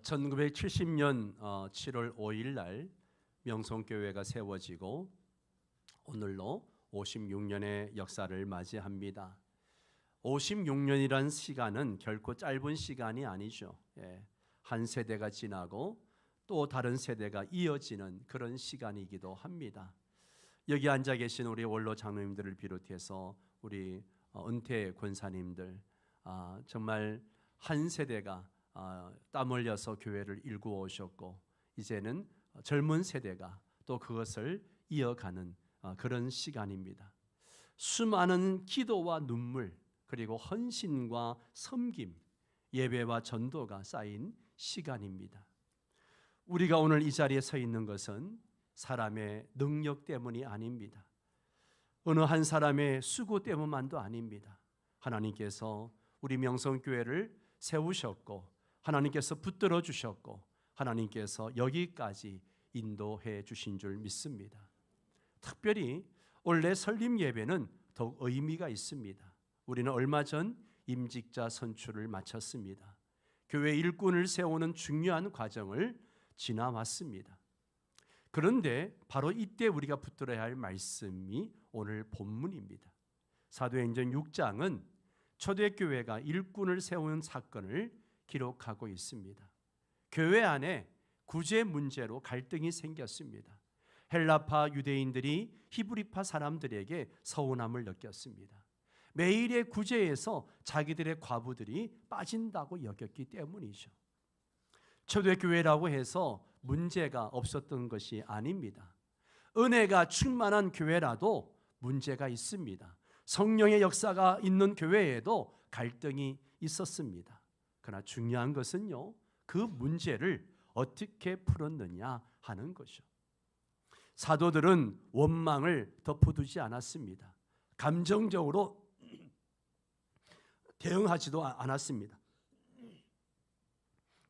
1970년 7월 5일 날 명성교회가 세워지고 오늘로 56년의 역사를 맞이합니다. 56년이란 시간은 결코 짧은 시간이 아니죠. 한 세대가 지나고 또 다른 세대가 이어지는 그런 시간이기도 합니다. 여기 앉아 계신 우리 원로 장로님들을 비롯해서 우리 은퇴 권사님들, 정말 한 세대가 땀 흘려서 교회를 일구어 오셨고 이제는 젊은 세대가 또 그것을 이어가는 그런 시간입니다. 수많은 기도와 눈물 그리고 헌신과 섬김, 예배와 전도가 쌓인 시간입니다. 우리가 오늘 이 자리에 서 있는 것은 사람의 능력 때문이 아닙니다. 어느 한 사람의 수고 때문만도 아닙니다. 하나님께서 우리 명성교회를 세우셨고 하나님께서 붙들어 주셨고 하나님께서 여기까지 인도해 주신 줄 믿습니다. 특별히 올해 설립 예배는 더욱 의미가 있습니다. 우리는 얼마 전 임직자 선출을 마쳤습니다. 교회 일꾼을 세우는 중요한 과정을 지나왔습니다. 그런데 바로 이때 우리가 붙들어야 할 말씀이 오늘 본문입니다. 사도행전 6장은 초대교회가 일꾼을 세우는 사건을 기록하고 있습니다. 교회 안에 구제 문제로 갈등이 생겼습니다. 헬라파 유대인들이 히브리파 사람들에게 서운함을 느꼈습니다. 매일의 구제에서 자기들의 과부들이 빠진다고 여겼기 때문이죠. 초대교회라고 해서 문제가 없었던 것이 아닙니다. 은혜가 충만한 교회라도 문제가 있습니다. 성령의 역사가 있는 교회에도 갈등이 있었습니다. 그러나 중요한 것은요, 그 문제를 어떻게 풀었느냐 하는 것이죠. 사도들은 원망을 덮어두지 않았습니다. 감정적으로 대응하지도 않았습니다.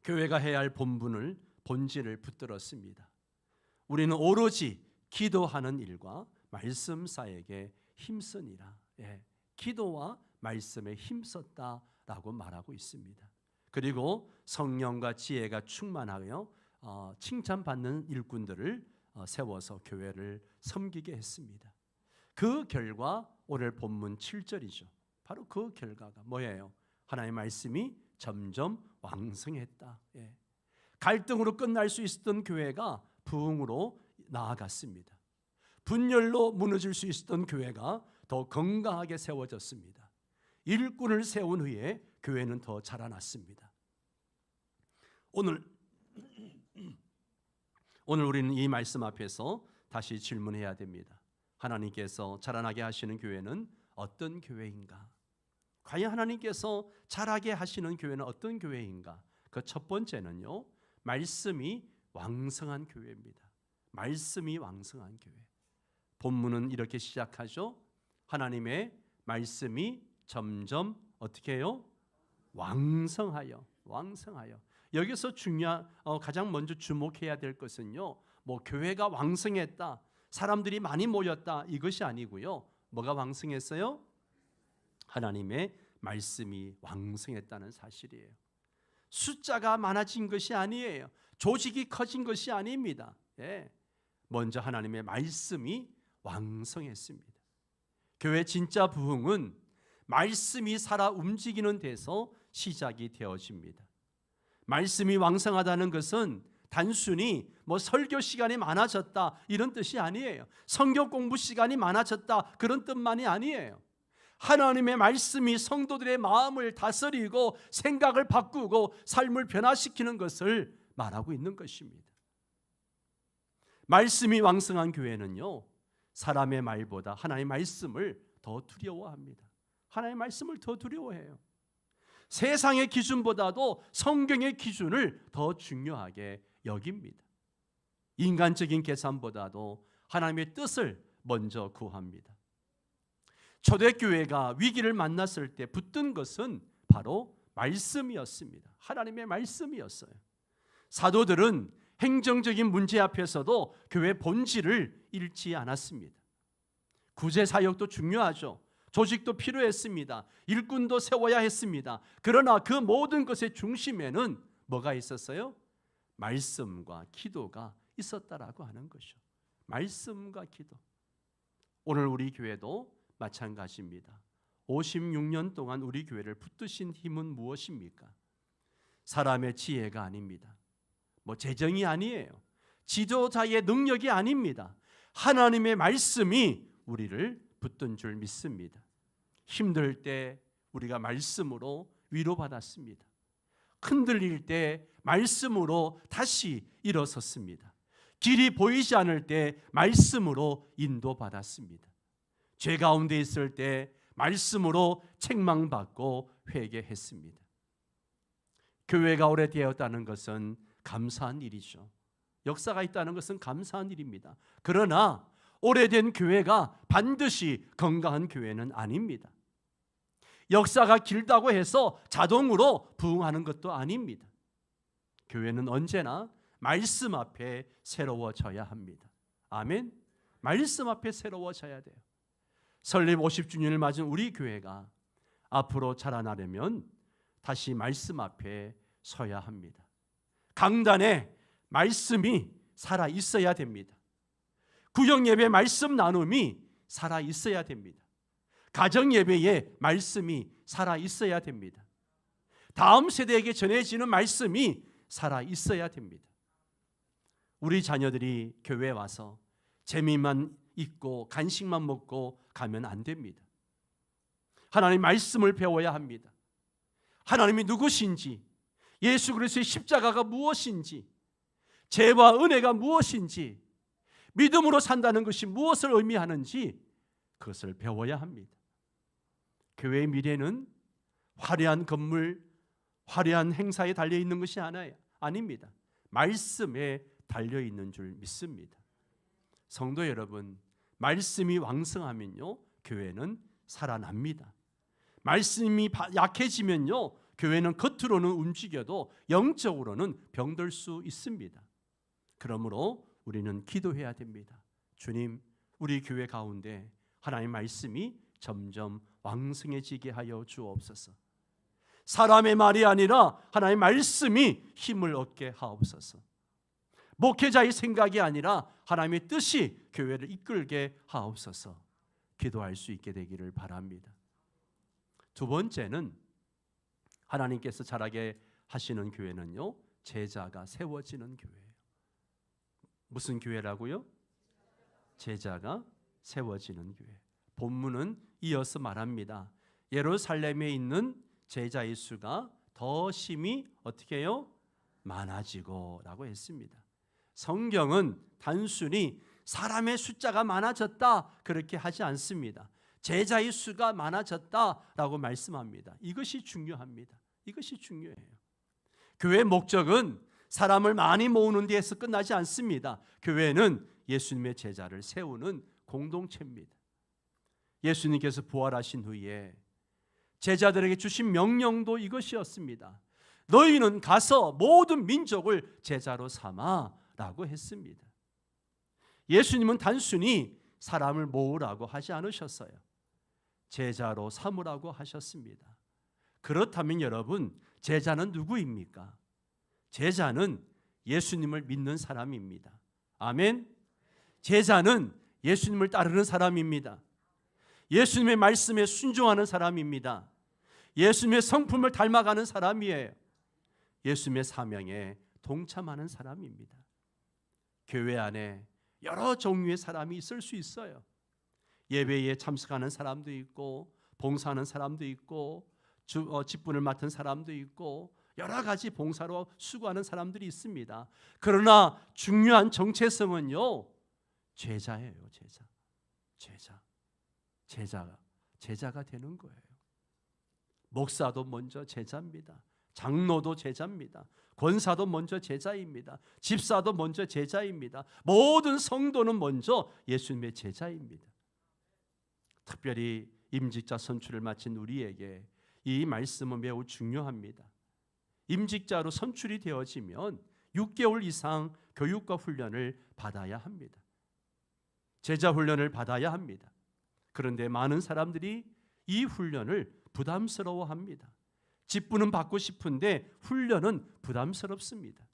교회가 해야 할 본질을 붙들었습니다. 우리는 오로지 기도하는 일과 말씀 사역에 힘쓰니라. 기도와 말씀에 힘썼다라고 말하고 있습니다. 그리고 성령과 지혜가 충만하여 칭찬받는 일꾼들을 세워서 교회를 섬기게 했습니다. 그 결과 오늘 본문 7절이죠. 바로 그 결과가 뭐예요? 하나님의 말씀이 점점 왕성했다. 갈등으로 끝날 수 있었던 교회가 부흥으로 나아갔습니다. 분열로 무너질 수 있었던 교회가 더 건강하게 세워졌습니다. 일꾼을 세운 후에 교회는 더 자라났습니다. 오늘 우리는 이 말씀 앞에서 다시 질문해야 됩니다. 하나님께서 자라나게 하시는 교회는 어떤 교회인가? 과연 하나님께서 자라게 하시는 교회는 어떤 교회인가? 그 첫 번째는요, 말씀이 왕성한 교회입니다. 말씀이 왕성한 교회. 본문은 이렇게 시작하죠. 하나님의 말씀이 점점 어떻게 해요? 왕성하여. 여기서 가장 먼저 주목해야 될 것은요, 교회가 왕성했다, 사람들이 많이 모였다, 이것이 아니고요. 뭐가 왕성했어요? 하나님의 말씀이 왕성했다는 사실이에요. 숫자가 많아진 것이 아니에요. 조직이 커진 것이 아닙니다. 먼저 하나님의 말씀이 왕성했습니다. 교회 진짜 부흥은 말씀이 살아 움직이는 데서 시작이 되어집니다. 말씀이 왕성하다는 것은 단순히 설교 시간이 많아졌다 이런 뜻이 아니에요. 성경 공부 시간이 많아졌다 그런 뜻만이 아니에요. 하나님의 말씀이 성도들의 마음을 다스리고 생각을 바꾸고 삶을 변화시키는 것을 말하고 있는 것입니다. 말씀이 왕성한 교회는요, 사람의 말보다 하나님의 말씀을 더 두려워합니다. 하나님의 말씀을 더 두려워해요. 세상의 기준보다도 성경의 기준을 더 중요하게 여깁니다. 인간적인 계산보다도 하나님의 뜻을 먼저 구합니다. 초대교회가 위기를 만났을 때 붙든 것은 바로 말씀이었습니다. 하나님의 말씀이었어요. 사도들은 행정적인 문제 앞에서도 교회 본질을 잃지 않았습니다. 구제 사역도 중요하죠. 조직도 필요했습니다. 일꾼도 세워야 했습니다. 그러나 그 모든 것의 중심에는 뭐가 있었어요? 말씀과 기도가 있었다라고 하는 것이죠. 말씀과 기도. 오늘 우리 교회도 마찬가지입니다. 56년 동안 우리 교회를 붙드신 힘은 무엇입니까? 사람의 지혜가 아닙니다. 재정이 아니에요. 지도자의 능력이 아닙니다. 하나님의 말씀이 우리를 붙든 줄 믿습니다. 힘들 때 우리가 말씀으로 위로받았습니다. 흔들릴 때 말씀으로 다시 일어섰습니다. 길이 보이지 않을 때 말씀으로 인도받았습니다. 죄 가운데 있을 때 말씀으로 책망받고 회개했습니다. 교회가 오래되었다는 것은 감사한 일이죠. 역사가 있다는 것은 감사한 일입니다. 그러나 오래된 교회가 반드시 건강한 교회는 아닙니다. 역사가 길다고 해서 자동으로 부흥하는 것도 아닙니다. 교회는 언제나 말씀 앞에 새로워져야 합니다. 아멘. 말씀 앞에 새로워져야 돼요. 설립 50주년을 맞은 우리 교회가 앞으로 자라나려면 다시 말씀 앞에 서야 합니다. 강단에 말씀이 살아 있어야 됩니다. 구역 예배 말씀 나눔이 살아 있어야 됩니다. 가정 예배에 말씀이 살아 있어야 됩니다. 다음 세대에게 전해지는 말씀이 살아 있어야 됩니다. 우리 자녀들이 교회에 와서 재미만 있고 간식만 먹고 가면 안 됩니다. 하나님 말씀을 배워야 합니다. 하나님이 누구신지, 예수 그리스도의 십자가가 무엇인지, 죄와 은혜가 무엇인지, 믿음으로 산다는 것이 무엇을 의미하는지 그것을 배워야 합니다. 교회의 미래는 화려한 건물, 화려한 행사에 달려있는 것이 아닙니다. 말씀에 달려있는 줄 믿습니다. 성도 여러분, 말씀이 왕성하면요 교회는 살아납니다. 말씀이 약해지면요 교회는 겉으로는 움직여도 영적으로는 병들 수 있습니다. 그러므로 우리는 기도해야 됩니다. 주님, 우리 교회 가운데 하나님의 말씀이 점점 왕성해지게 하여 주옵소서. 사람의 말이 아니라 하나님의 말씀이 힘을 얻게 하옵소서. 목회자의 생각이 아니라 하나님의 뜻이 교회를 이끌게 하옵소서. 기도할 수 있게 되기를 바랍니다. 두 번째는 하나님께서 자라게 하시는 교회는요 제자가 세워지는 교회예요. 무슨 교회라고요? 제자가 세워지는 교회. 본문은 이어서 말합니다. 예루살렘에 있는 제자의 수가 더 심히 어떻게 해요? 많아지고 라고 했습니다. 성경은 단순히 사람의 숫자가 많아졌다 그렇게 하지 않습니다. 제자의 수가 많아졌다라고 말씀합니다. 이것이 중요합니다. 이것이 중요해요. 교회의 목적은 사람을 많이 모으는 데에서 끝나지 않습니다. 교회는 예수님의 제자를 세우는 공동체입니다. 예수님께서 부활하신 후에 제자들에게 주신 명령도 이것이었습니다. 너희는 가서 모든 민족을 제자로 삼아라고 했습니다. 예수님은 단순히 사람을 모으라고 하지 않으셨어요. 제자로 삼으라고 하셨습니다. 그렇다면 여러분, 제자는 누구입니까? 제자는 예수님을 믿는 사람입니다. 아멘. 제자는 예수님을 따르는 사람입니다. 예수님의 말씀에 순종하는 사람입니다. 예수님의 성품을 닮아가는 사람이에요. 예수님의 사명에 동참하는 사람입니다. 교회 안에 여러 종류의 사람이 있을 수 있어요. 예배에 참석하는 사람도 있고, 봉사하는 사람도 있고, 직분을 맡은 사람도 있고, 여러 가지 봉사로 수고하는 사람들이 있습니다. 그러나 중요한 정체성은요 제자예요. 제자가 되는 거예요. 목사도 먼저 제자입니다. 장로도 제자입니다. 권사도 먼저 제자입니다. 집사도 먼저 제자입니다. 모든 성도는 먼저 예수님의 제자입니다. 특별히 임직자 선출을 마친 우리에게 이 말씀은 매우 중요합니다. 임직자로 선출이 되어지면 6개월 이상 교육과 훈련을 받아야 합니다. 제자 훈련을 받아야 합니다. 그런데 많은 사람들이 이 훈련을 부담스러워합니다. 직분은 받고 싶은데 훈련은 부담스럽습니다.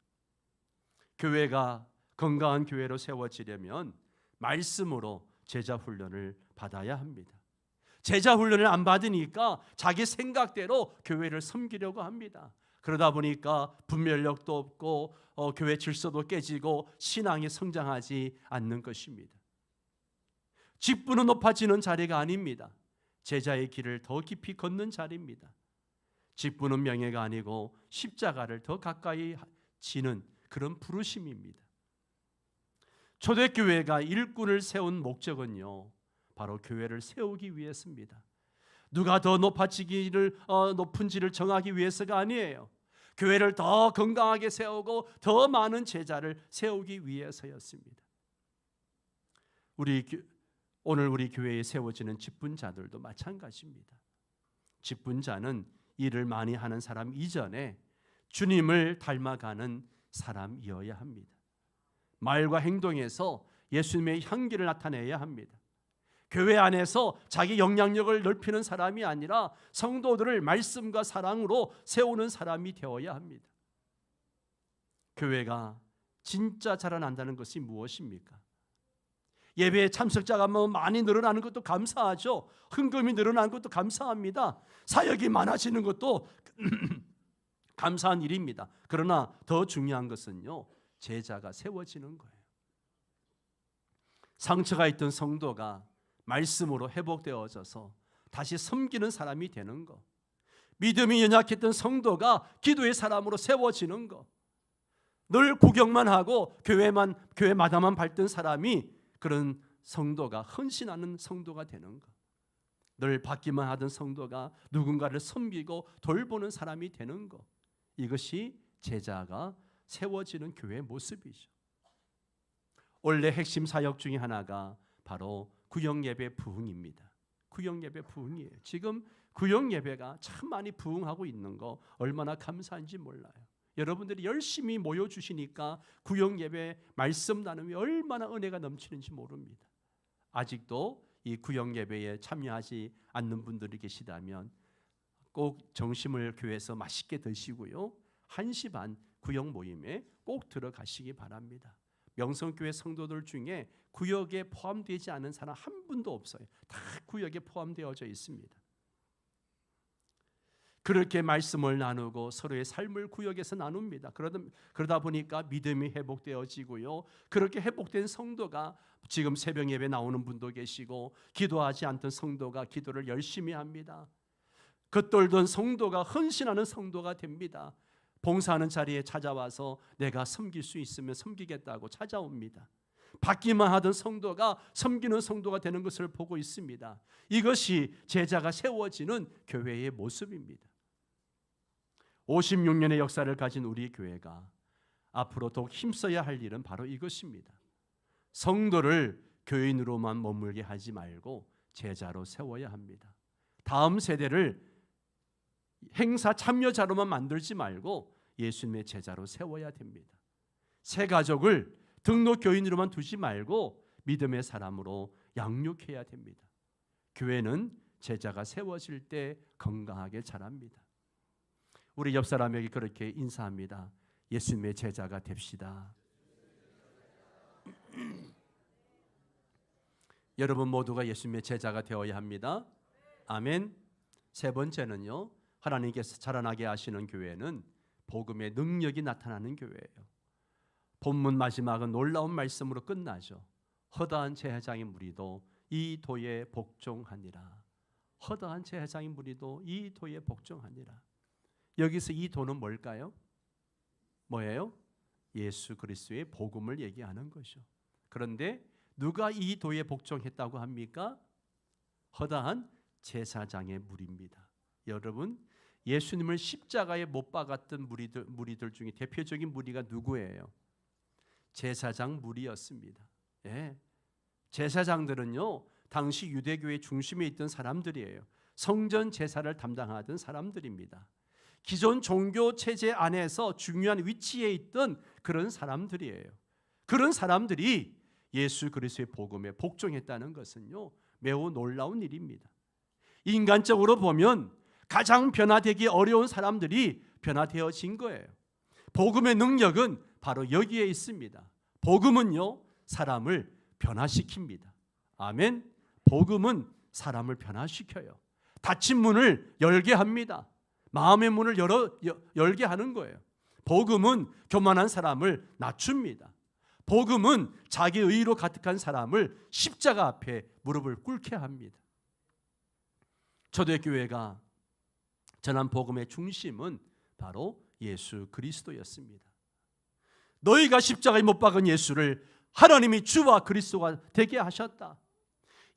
교회가 건강한 교회로 세워지려면 말씀으로 제자 훈련을 받아야 합니다. 제자 훈련을 안 받으니까 자기 생각대로 교회를 섬기려고 합니다. 그러다 보니까 분별력도 없고 교회 질서도 깨지고 신앙이 성장하지 않는 것입니다. 직분은 높아지는 자리가 아닙니다. 제자의 길을 더 깊이 걷는 자리입니다. 직분은 명예가 아니고 십자가를 더 가까이 지는 그런 부르심입니다. 초대교회가 일꾼을 세운 목적은요, 바로 교회를 세우기 위해서입니다. 누가 더 높은지를 정하기 위해서가 아니에요. 교회를 더 건강하게 세우고 더 많은 제자를 세우기 위해서였습니다. 오늘 우리 교회에 세워지는 직분자들도 마찬가지입니다. 직분자는 일을 많이 하는 사람 이전에 주님을 닮아가는 사람이어야 합니다. 말과 행동에서 예수님의 향기를 나타내야 합니다. 교회 안에서 자기 영향력을 넓히는 사람이 아니라 성도들을 말씀과 사랑으로 세우는 사람이 되어야 합니다. 교회가 진짜 자라난다는 것이 무엇입니까? 예배에 참석자가 많이 늘어나는 것도 감사하죠. 헌금이 늘어나는 것도 감사합니다. 사역이 많아지는 것도 감사한 일입니다. 그러나 더 중요한 것은요, 제자가 세워지는 거예요. 상처가 있던 성도가 말씀으로 회복되어져서 다시 섬기는 사람이 되는 것, 믿음이 연약했던 성도가 기도의 사람으로 세워지는 것, 늘 구경만 하고 교회마다만 밟던 사람이 그런 성도가 헌신하는 성도가 되는 것, 늘 받기만 하던 성도가 누군가를 섬기고 돌보는 사람이 되는 것, 이것이 제자가 세워지는 교회의 모습이죠. 원래 핵심 사역 중에 하나가 바로 구역예배 부흥입니다. 구역예배 부흥이에요. 지금 구역예배가 참 많이 부흥하고 있는 거 얼마나 감사한지 몰라요. 여러분들이 열심히 모여주시니까 구역예배 말씀 나눔이 얼마나 은혜가 넘치는지 모릅니다. 아직도 이 구역예배에 참여하지 않는 분들이 계시다면 꼭 점심을 교회에서 맛있게 드시고요, 1시 반 구역 모임에 꼭 들어가시기 바랍니다. 명성교회 성도들 중에 구역에 포함되지 않은 사람 한 분도 없어요. 다 구역에 포함되어져 있습니다. 그렇게 말씀을 나누고 서로의 삶을 구역에서 나눕니다. 그러다 보니까 믿음이 회복되어지고요, 그렇게 회복된 성도가 지금 새벽 예배 나오는 분도 계시고, 기도하지 않던 성도가 기도를 열심히 합니다. 겉돌던 성도가 헌신하는 성도가 됩니다. 봉사하는 자리에 찾아와서 내가 섬길 수 있으면 섬기겠다고 찾아옵니다. 받기만 하던 성도가 섬기는 성도가 되는 것을 보고 있습니다. 이것이 제자가 세워지는 교회의 모습입니다. 56년의 역사를 가진 우리 교회가 앞으로 더욱 힘써야 할 일은 바로 이것입니다. 성도를 교인으로만 머물게 하지 말고 제자로 세워야 합니다. 다음 세대를 행사 참여자로만 만들지 말고 예수님의 제자로 세워야 됩니다. 새 가족을 등록 교인으로만 두지 말고 믿음의 사람으로 양육해야 됩니다. 교회는 제자가 세워질 때 건강하게 자랍니다. 우리 옆 사람에게 그렇게 인사합니다. 예수님의 제자가 됩시다. 여러분 모두가 예수님의 제자가 되어야 합니다. 아멘. 세 번째는요, 하나님께서 자라나게 하시는 교회는 복음의 능력이 나타나는 교회예요. 본문 마지막은 놀라운 말씀으로 끝나죠. 허다한 제사장의 무리도 이 도에 복종하니라. 허다한 제사장의 무리도 이 도에 복종하니라. 여기서 이 도는 뭘까요? 뭐예요? 예수 그리스도의 복음을 얘기하는 것이죠. 그런데 누가 이 도에 복종했다고 합니까? 허다한 제사장의 무리입니다. 여러분, 예수님을 십자가에 못 박았던 무리들 중에 대표적인 무리가 누구예요? 제사장 무리였습니다. 예. 제사장들은요, 당시 유대교의 중심에 있던 사람들이에요. 성전 제사를 담당하던 사람들입니다. 기존 종교 체제 안에서 중요한 위치에 있던 그런 사람들이에요. 그런 사람들이 예수 그리스도의 복음에 복종했다는 것은요, 매우 놀라운 일입니다. 인간적으로 보면 가장 변화되기 어려운 사람들이 변화되어진 거예요. 복음의 능력은 바로 여기에 있습니다. 복음은요, 사람을 변화시킵니다. 아멘. 복음은 사람을 변화시켜요. 닫힌 문을 열게 합니다. 마음의 문을 열게 하는 거예요. 복음은 교만한 사람을 낮춥니다. 복음은 자기 의로 가득한 사람을 십자가 앞에 무릎을 꿇게 합니다. 초대교회가 전한 복음의 중심은 바로 예수 그리스도였습니다. 너희가 십자가에 못 박은 예수를 하나님이 주와 그리스도가 되게 하셨다.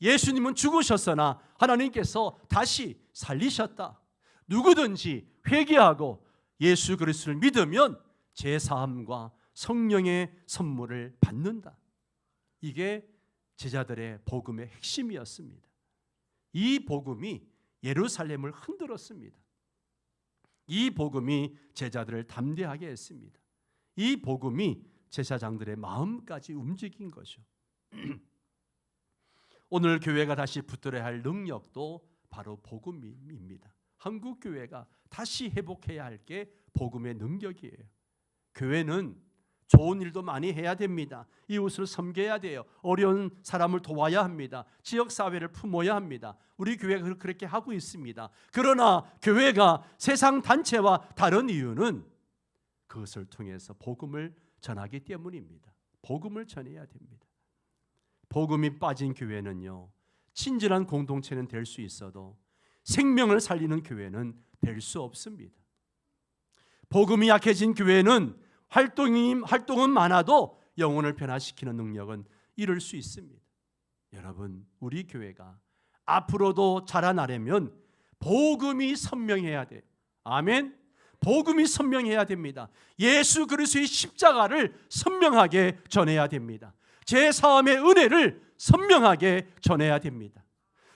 예수님은 죽으셨으나 하나님께서 다시 살리셨다. 누구든지 회개하고 예수 그리스도를 믿으면 제사함과 성령의 선물을 받는다. 이게 제자들의 복음의 핵심이었습니다. 이 복음이 예루살렘을 흔들었습니다. 이 복음이 제자들을 담대하게 했습니다. 이 복음이 제사장들의 마음까지 움직인 거죠. 오늘 교회가 다시 붙들어야 할 능력도 바로 복음입니다. 한국 교회가 다시 회복해야 할 게 복음의 능력이에요. 교회는 좋은 일도 많이 해야 됩니다. 이웃을 섬겨야 돼요. 어려운 사람을 도와야 합니다. 지역사회를 품어야 합니다. 우리 교회가 그렇게 하고 있습니다. 그러나 교회가 세상 단체와 다른 이유는 그것을 통해서 복음을 전하기 때문입니다. 복음을 전해야 됩니다. 복음이 빠진 교회는요, 친절한 공동체는 될 수 있어도 생명을 살리는 교회는 될 수 없습니다. 복음이 약해진 교회는 활동은 많아도 영혼을 변화시키는 능력은 이룰 수 있습니다. 여러분, 우리 교회가 앞으로도 자라나려면 복음이 선명해야 돼요. 아멘. 복음이 선명해야 됩니다. 예수 그리스도의 십자가를 선명하게 전해야 됩니다. 제사함의 은혜를 선명하게 전해야 됩니다.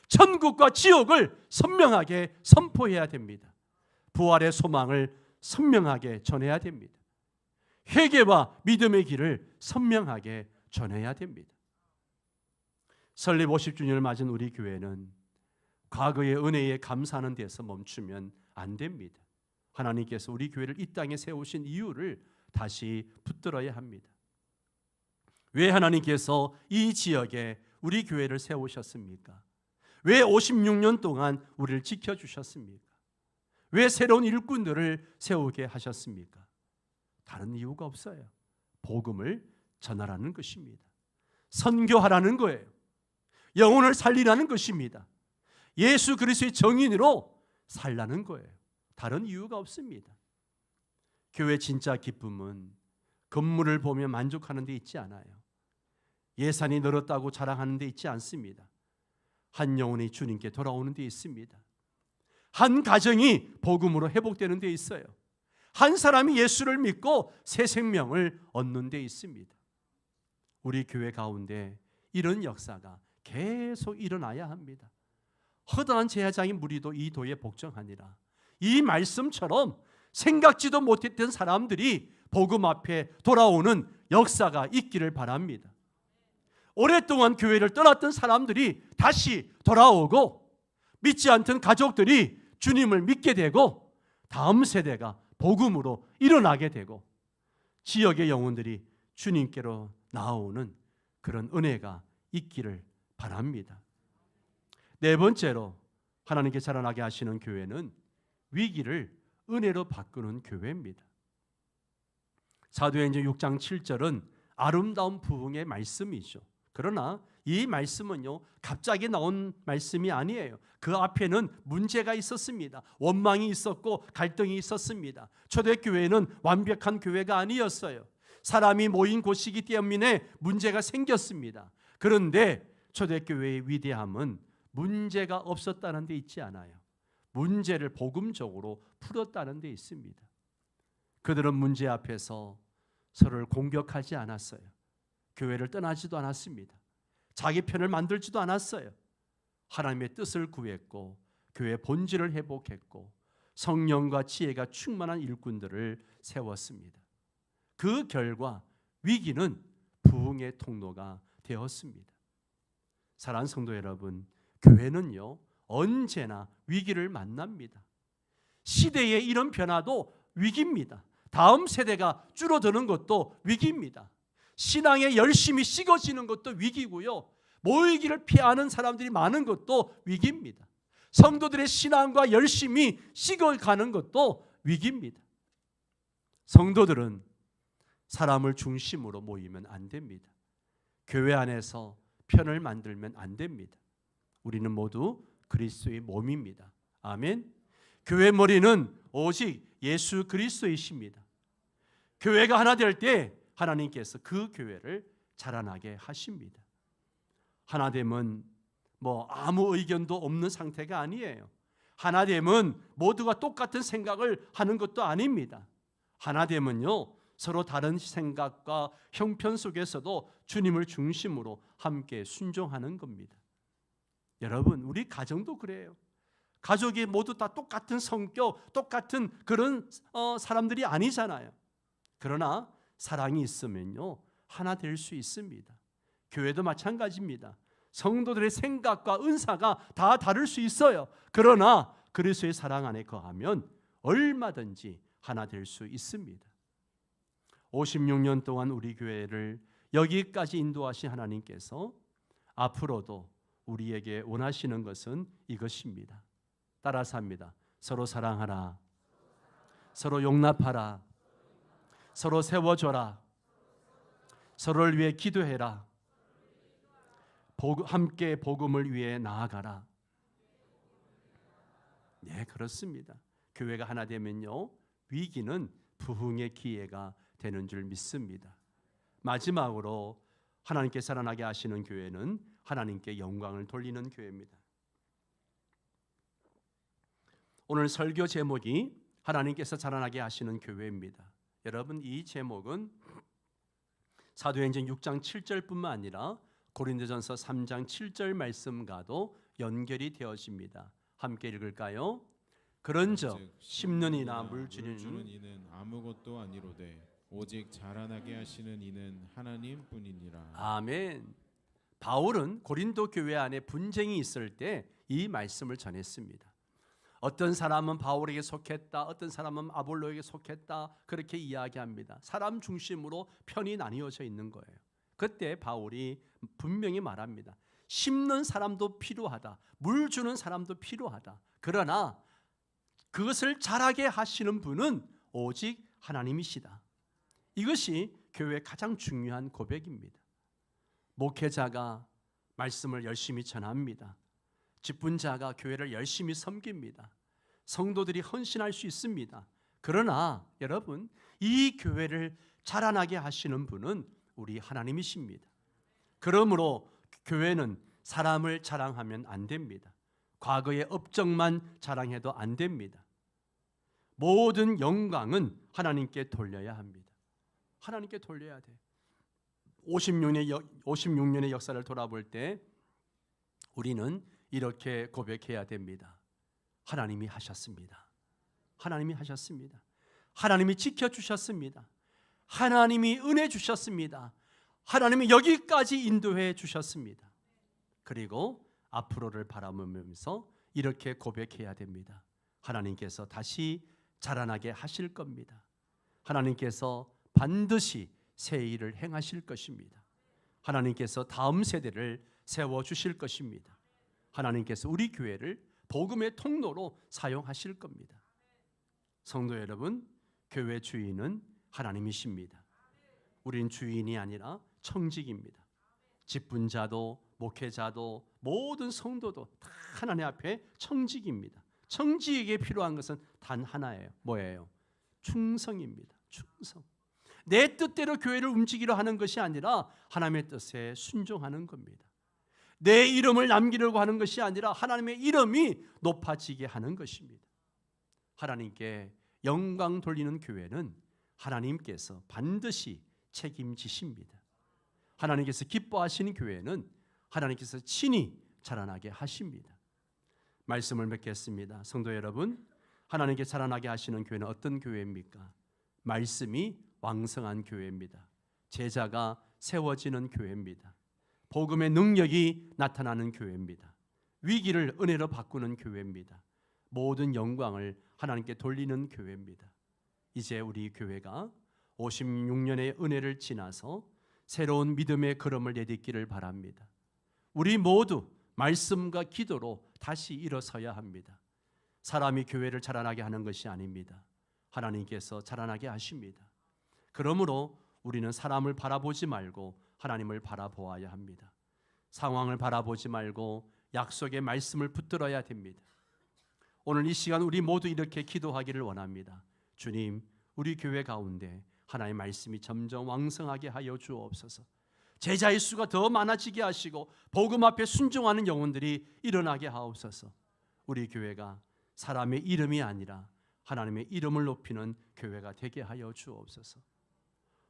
천국과 지옥을 선명하게 선포해야 됩니다. 부활의 소망을 선명하게 전해야 됩니다. 회개와 믿음의 길을 선명하게 전해야 됩니다. 설립 50주년을 맞은 우리 교회는 과거의 은혜에 감사하는 데서 멈추면 안 됩니다. 하나님께서 우리 교회를 이 땅에 세우신 이유를 다시 붙들어야 합니다. 왜 하나님께서 이 지역에 우리 교회를 세우셨습니까? 왜 56년 동안 우리를 지켜주셨습니까? 왜 새로운 일꾼들을 세우게 하셨습니까? 다른 이유가 없어요. 복음을 전하라는 것입니다. 선교하라는 거예요. 영혼을 살리라는 것입니다. 예수 그리스도의 정인으로 살라는 거예요. 다른 이유가 없습니다. 교회 진짜 기쁨은 건물을 보며 만족하는 데 있지 않아요. 예산이 늘었다고 자랑하는 데 있지 않습니다. 한 영혼이 주님께 돌아오는 데 있습니다. 한 가정이 복음으로 회복되는 데 있어요. 한 사람이 예수를 믿고 새 생명을 얻는 데 있습니다. 우리 교회 가운데 이런 역사가 계속 일어나야 합니다. 허다한 제사장의 무리도 이 도에 복종하니라. 이 말씀처럼 생각지도 못했던 사람들이 복음 앞에 돌아오는 역사가 있기를 바랍니다. 오랫동안 교회를 떠났던 사람들이 다시 돌아오고, 믿지 않던 가족들이 주님을 믿게 되고, 다음 세대가 복음으로 일어나게 되고, 지역의 영혼들이 주님께로 나오는 그런 은혜가 있기를 바랍니다. 네 번째로 하나님께 자라나게 하시는 교회는 위기를 은혜로 바꾸는 교회입니다. 사도행전 6장 7절은 아름다운 부흥의 말씀이죠. 그러나 이 말씀은요, 갑자기 나온 말씀이 아니에요. 그 앞에는 문제가 있었습니다. 원망이 있었고 갈등이 있었습니다. 초대교회는 완벽한 교회가 아니었어요. 사람이 모인 곳이기 때문에 문제가 생겼습니다. 그런데 초대교회의 위대함은 문제가 없었다는 데 있지 않아요. 문제를 복음적으로 풀었다는 데 있습니다. 그들은 문제 앞에서 서로를 공격하지 않았어요. 교회를 떠나지도 않았습니다. 자기 편을 만들지도 않았어요. 하나님의 뜻을 구했고, 교회 본질을 회복했고, 성령과 지혜가 충만한 일꾼들을 세웠습니다. 그 결과 위기는 부흥의 통로가 되었습니다. 사랑하는 성도 여러분, 교회는요 언제나 위기를 만납니다. 시대의 이런 변화도 위기입니다. 다음 세대가 줄어드는 것도 위기입니다. 신앙의 열심이 식어지는 것도 위기고요. 모이기를 피하는 사람들이 많은 것도 위기입니다. 성도들의 신앙과 열심이 식어가는 것도 위기입니다. 성도들은 사람을 중심으로 모이면 안 됩니다. 교회 안에서 편을 만들면 안 됩니다. 우리는 모두 그리스도의 몸입니다. 아멘. 교회 머리는 오직 예수 그리스도이십니다. 교회가 하나 될 때 하나님께서 그 교회를 자라나게 하십니다. 하나됨은 아무 의견도 없는 상태가 아니에요. 하나됨은 모두가 똑같은 생각을 하는 것도 아닙니다. 하나됨은요, 서로 다른 생각과 형편 속에서도 주님을 중심으로 함께 순종하는 겁니다. 여러분, 우리 가정도 그래요. 가족이 모두 다 똑같은 성격, 똑같은 그런 사람들이 아니잖아요. 그러나 사랑이 있으면요, 하나 될 수 있습니다. 교회도 마찬가지입니다. 성도들의 생각과 은사가 다 다를 수 있어요. 그러나 그리스도의 사랑 안에 거하면 얼마든지 하나 될 수 있습니다. 56년 동안 우리 교회를 여기까지 인도하신 하나님께서 앞으로도 우리에게 원하시는 것은 이것입니다. 따라서 합니다. 서로 사랑하라. 서로 용납하라. 서로 세워줘라. 서로를 위해 기도해라. 함께 복음을 위해 나아가라. 네, 그렇습니다. 교회가 하나 되면요, 위기는 부흥의 기회가 되는 줄 믿습니다. 마지막으로 하나님께 살아나게 하시는 교회는 하나님께 영광을 돌리는 교회입니다. 오늘 설교 제목이 하나님께서 자라나게 하시는 교회입니다. 여러분, 이 제목은 사도행전 6장 7절뿐만 아니라 고린도전서 3장 7절 말씀과도 연결이 되어집니다. 함께 읽을까요? 그런즉 심는이나 물주는 이는 아무것도 아니로되 오직 자라나게 하시는 이는 하나님뿐이니라. 아멘. 바울은 고린도 교회 안에 분쟁이 있을 때 이 말씀을 전했습니다. 어떤 사람은 바울에게 속했다, 어떤 사람은 아볼로에게 속했다, 그렇게 이야기합니다. 사람 중심으로 편이 나뉘어져 있는 거예요. 그때 바울이 분명히 말합니다. 심는 사람도 필요하다, 물 주는 사람도 필요하다. 그러나 그것을 자라게 하시는 분은 오직 하나님이시다. 이것이 교회의 가장 중요한 고백입니다. 목회자가 말씀을 열심히 전합니다. 직분자가 교회를 열심히 섬깁니다. 성도들이 헌신할 수 있습니다. 그러나 여러분, 이 교회를 자라나게 하시는 분은 우리 하나님이십니다. 그러므로 교회는 사람을 자랑하면 안 됩니다. 과거의 업적만 자랑해도 안 됩니다. 모든 영광은 하나님께 돌려야 합니다. 하나님께 돌려야 돼. 56년의 역사를 돌아볼 때 우리는 이렇게 고백해야 됩니다. 하나님이 하셨습니다. 하나님이 하셨습니다. 하나님이 지켜주셨습니다. 하나님이 은혜 주셨습니다. 하나님이 여기까지 인도해 주셨습니다. 그리고 앞으로를 바라보면서 이렇게 고백해야 됩니다. 하나님께서 다시 자라나게 하실 겁니다. 하나님께서 반드시 새 일을 행하실 것입니다. 하나님께서 다음 세대를 세워주실 것입니다. 하나님께서 우리 교회를 복음의 통로로 사용하실 겁니다. 성도 여러분, 교회 주인은 하나님이십니다. 우린 주인이 아니라 청직입니다. 직분자도 목회자도 모든 성도도 다 하나님 앞에 청직입니다. 청직에게 필요한 것은 단 하나예요. 뭐예요? 충성입니다. 충성. 내 뜻대로 교회를 움직이려 하는 것이 아니라 하나님의 뜻에 순종하는 겁니다. 내 이름을 남기려고 하는 것이 아니라 하나님의 이름이 높아지게 하는 것입니다. 하나님께 영광 돌리는 교회는 하나님께서 반드시 책임지십니다. 하나님께서 기뻐하시는 교회는 하나님께서 친히 자라나게 하십니다. 말씀을 맺겠습니다. 성도 여러분, 하나님께 자라나게 하시는 교회는 어떤 교회입니까? 말씀이 왕성한 교회입니다. 제자가 세워지는 교회입니다. 복음의 능력이 나타나는 교회입니다. 위기를 은혜로 바꾸는 교회입니다. 모든 영광을 하나님께 돌리는 교회입니다. 이제 우리 교회가 56년의 은혜를 지나서 새로운 믿음의 걸음을 내딛기를 바랍니다. 우리 모두 말씀과 기도로 다시 일어서야 합니다. 사람이 교회를 자라나게 하는 것이 아닙니다. 하나님께서 자라나게 하십니다. 그러므로 우리는 사람을 바라보지 말고 하나님을 바라보아야 합니다. 상황을 바라보지 말고 약속의 말씀을 붙들어야 됩니다. 오늘 이 시간 우리 모두 이렇게 기도하기를 원합니다. 주님, 우리 교회 가운데 하나님의 말씀이 점점 왕성하게 하여 주옵소서. 제자의 수가 더 많아지게 하시고 복음 앞에 순종하는 영혼들이 일어나게 하옵소서. 우리 교회가 사람의 이름이 아니라 하나님의 이름을 높이는 교회가 되게 하여 주옵소서.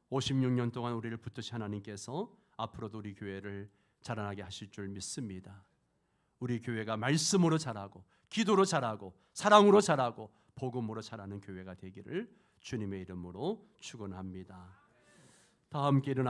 56년 동안 우리를 붙드신 하나님께서 앞으로도 우리 교회를 자라나게 하실 줄 믿습니다. 우리 교회가 말씀으로 자라고 기도로 자라고 사랑으로 자라고 복음으로 자라는 교회가 되기를 주님의 이름으로 축원합니다. 다 함께 일어나